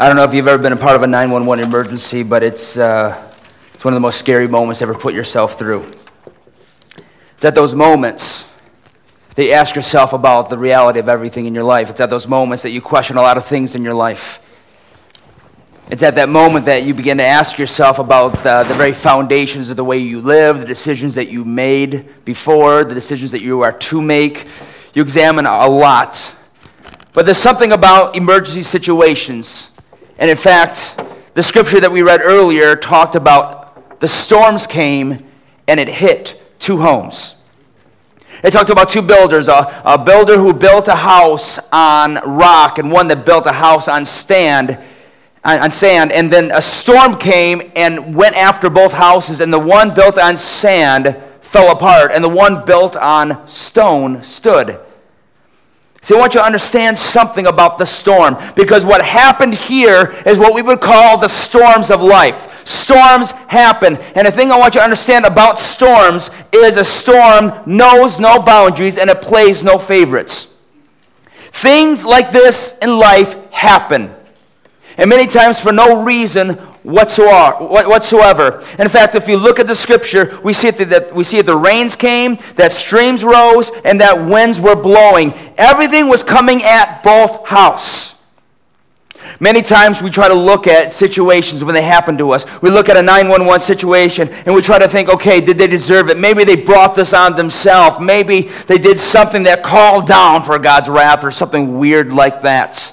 I don't know if you've ever been a part of a 911 emergency, but it's one of the most scary moments ever put yourself through. It's at those moments that you ask yourself about the reality of everything in your life. It's at those moments that you question a lot of things in your life. It's at that moment that you begin to ask yourself about the very foundations of the way you live, the decisions that you made before, the decisions that you are to make. You examine a lot. But there's something about emergency situations. And in fact, the scripture that we read earlier talked about the storms came and it hit two homes. It talked about two builders, a builder who built a house on rock and one that built a house on sand, and then a storm came and went after both houses, and the one built on sand fell apart, and the one built on stone stood. See, I want you to understand something about the storm, because what happened here is what we would call the storms of life. Storms happen, and the thing I want you to understand about storms is a storm knows no boundaries and it plays no favorites. Things like this in life happen, and many times for no reason whatsoever. In fact, if you look at the scripture, we see that the rains came, that streams rose, and that winds were blowing. Everything was coming at both houses. Many times we try to look at situations when they happen to us. We look at a 911 situation and we try to think, okay, did they deserve it? Maybe they brought this on themselves. Maybe they did something that called down for God's wrath or something weird like that.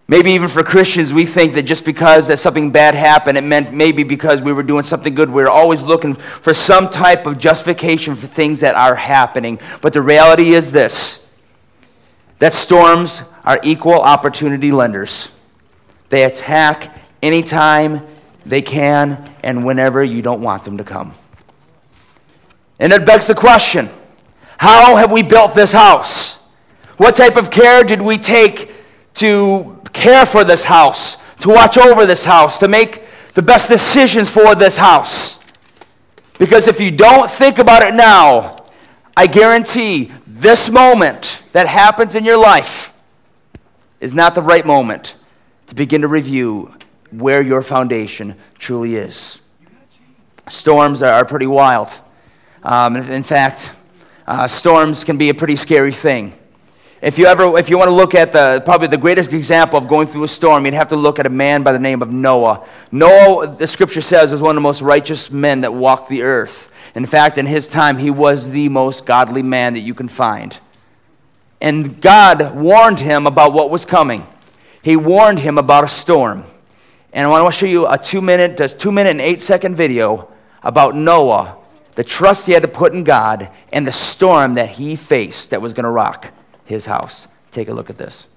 Maybe even for Christians, we think that just because that something bad happened, it meant maybe because we were doing something good. We're always looking for some type of justification for things that are happening. But the reality is this, that storms are equal opportunity lenders. They attack anytime they can and whenever you don't want them to come. And it begs the question, how have we built this house? What type of care did we take to care for this house, to watch over this house, to make the best decisions for this house? Because if you don't think about it now, I guarantee this moment that happens in your life is not the right moment to begin to review where your foundation truly is. Storms are pretty wild. In fact, storms can be a pretty scary thing. If you want to look at probably the greatest example of going through a storm, you'd have to look at a man by the name of Noah. Noah, the scripture says, was one of the most righteous men that walked the earth. In fact, in his time, he was the most godly man that you can find. And God warned him about what was coming. He warned him about a storm. And I want to show you a 2-minute and 8-second video about Noah, the trust he had to put in God, and the storm that he faced that was going to rock his house. Take a look at this.